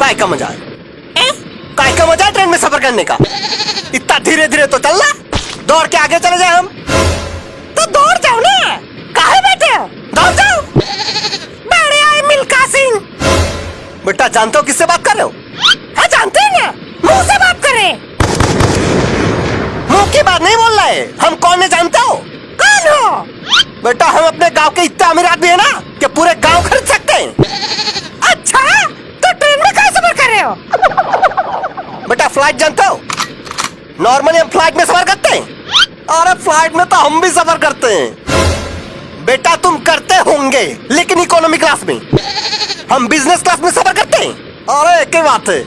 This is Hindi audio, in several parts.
काय का मजा है? काय का मजा है ट्रेन में सफर करने का? इतना धीरे धीरे तो चलना, दौड़ के आगे चले जाए हम। तो दौड़ जाओ ना, काहे बैठे हो? दौड़ जाओ। बड़े आए मिल्खा सिंह। बेटा जानते हो किससे बात कर रहे हो? हाँ जानते हैं ना, मुंह से बात कर रहे हैं। मुंह की बात नहीं बोल रहा है, हम कौन है जानते हो? कौन हो? बेटा हम अपने गांव के इतने अमीर आदमी है ना कि पूरे गांव खरीद सकते हैं। अच्छा, तो ट्रेन में कैसे सफर कर रहे हो? बेटा फ्लाइट जानते हो? नॉर्मली हम फ्लाइट में सफर करते हैं। अरे फ्लाइट में तो हम भी सफर करते हैं। बेटा तुम करते होंगे, लेकिन इकोनॉमी क्लास में। हम बिजनेस क्लास में सफर करते हैं। अरे एक ही बात है,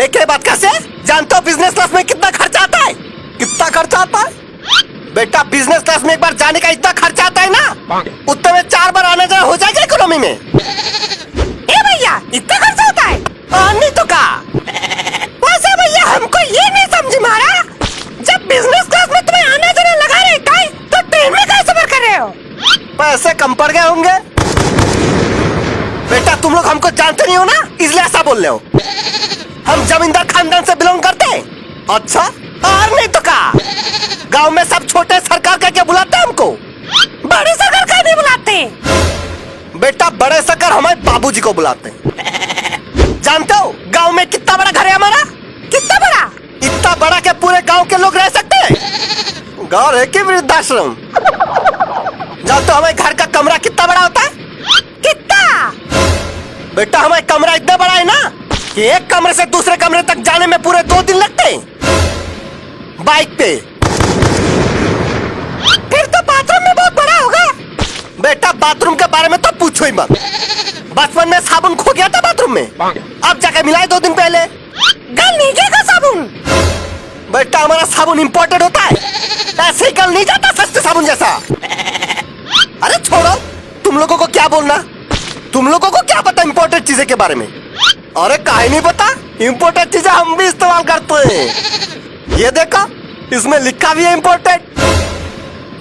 एक ही बात। कैसे जानते हो बिजनेस क्लास में कितना खर्चा आता है? कितना खर्चा आता है? बेटा बिजनेस क्लास में एक बार जाने का इतना खर्चा आता है ना, उतने में 4 बार आना जाना हो जाएगा इकोनॉमी में। ए भैया, इतना खर्चा होता है? नहीं तो का। वैसे भैया हमको ये नहीं समझ में आ रहा, जब बिजनेस क्लास में तुम्हें आना जाना लगा रहता है, तो ट्रेन में कैसे सफर कर रहे हो? पैसे कम पड़ गए होंगे। बेटा तुम लोग हमको जानते नहीं हो ना, इसलिए ऐसा बोल रहे हो। हम जमींदार खानदान से बिलोंग करते हैं। अच्छा, और नहीं तो का। गांव में सब छोटे सरकार का क्या बुलाते हैं हमको? बड़ी सरकार का नहीं बुलाते। बेटा बड़े सरकार हमारे बाबूजी को बुलाते हैं। जानते हो गांव में कितना बड़ा घर है हमारा? कितना बड़ा? इतना बड़ा कि पूरे गांव के लोग रह सकते हैं। घर है कि वृद्धाश्रम? जानते हो हमारे घर का कमरा कितना बड़ा होता है? कितना? बेटा हमारा कमरा इतना बड़ा है ना कि एक कमरे से दूसरे कमरे तक जाने में पूरे 2 दिन लगते हैं बाइक पे। फिर तो बाथरूम में बहुत बड़ा होगा। बेटा बाथरूम के बारे में तो पूछो ही मत। बचपन में साबुन खो गया था बाथरूम में, अब जाके मिला है 2 दिन पहले। गल नहीं गया साबुन? बेटा हमारा साबुन इंपोर्टेड होता है, ऐसे ही गल नहीं जाता सस्ते साबुन जैसा। अरे छोड़ो, तुम लोगों को क्या बोलना, तुम लोगों को क्या पता इंपोर्टेड चीजें के बारे में? अरे काहे नहीं पता, इंपोर्टेड चीजें हम भी इस्तेमाल करते हैं। ये देखो इसमें लिखा भी है इंपोर्टेड।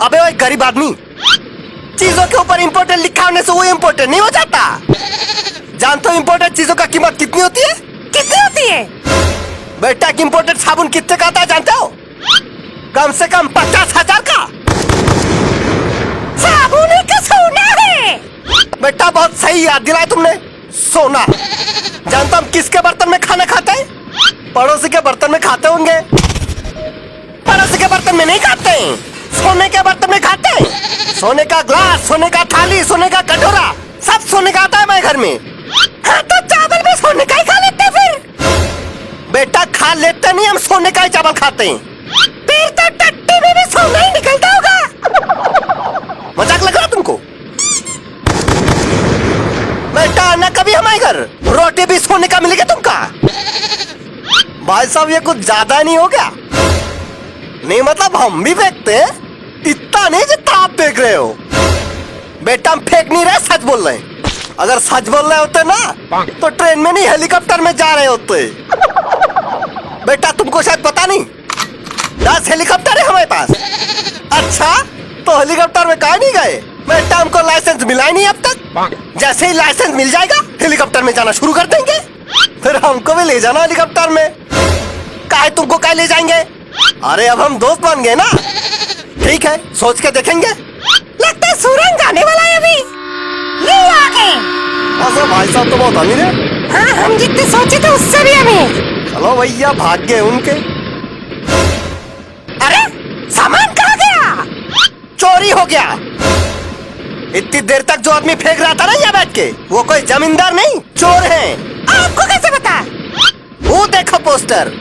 अबे वो गरीब आदमी, चीजों के ऊपर इंपोर्टेड लिखा होने से वो इंपोर्टेड नहीं हो जाता। जानते हो इंपोर्टेड चीजों का कीमत कितनी होती है? कितनी होती है? बेटा इंपोर्टेड साबुन कितने का आता है जानते हो? कम से कम 50,000 का। साबुन का सोना है। बेटा बहुत सही याद दिलाया तुमने, सोना। जानता हम किसके बर्तन में खाना खाते हैं? पड़ोसी के बर्तन में खाते होंगे। पड़ोसी के बर्तन में नहीं खाते, सोने के बर्तन में खाते हैं। सोने का ग्लास, सोने का थाली, सोने का कटोरा, सब सोने का आता है हमारे घर में। हाँ तो चावल भी सोने का ही खा लेते फिर? बेटा खा लेते नहीं, हम सोने का ही चावल खाते हैं। फिर तो टट्टी में भी सोना ही निकलता होगा। मजाक लग रहा तुमको? बेटा आना कभी हमारे घर, रोटी भी सोने का मिलेगा तुमका। भाई साहब ये कुछ ज्यादा नहीं हो गया? नहीं मतलब हम भी फेंकते हैं, इतना नहीं जितना आप फेंक रहे हो। बेटा हम फेंक नहीं रहे, सच बोल रहे हैं। अगर सच बोल रहे होते ना तो ट्रेन में नहीं हेलीकॉप्टर में जा रहे होते। बेटा तुमको शायद पता नहीं, 10 हेलीकॉप्टर है हमारे पास। अच्छा तो हेलीकॉप्टर में कहा नहीं गए? बेटा हमको लाइसेंस मिला ही नहीं अब तक। जैसे ही लाइसेंस मिल जाएगा हेलीकॉप्टर में जाना शुरू कर देंगे। फिर हमको भी ले जाना हेलीकॉप्टर में। काहे तुमको काहे ले जाएंगे? अरे अब हम दोस्त बन गए ना। ठीक है सोच के देखेंगे। लगता है सुरंग आने वाला है अभी। ये आ गए। अच्छा भाई साहब तो बहुत अमीर है। हाँ हम जितने सोचे थे उससे भी अमीर। चलो भैया भाग गए उनके। अरे सामान कहाँ गया? चोरी हो गया। इतनी देर तक जो आदमी फेंक रहा था ना यहाँ बैठ के, वो कोई जमींदार नहीं, चोर है। आपको कैसे पता? वो देखो पोस्टर।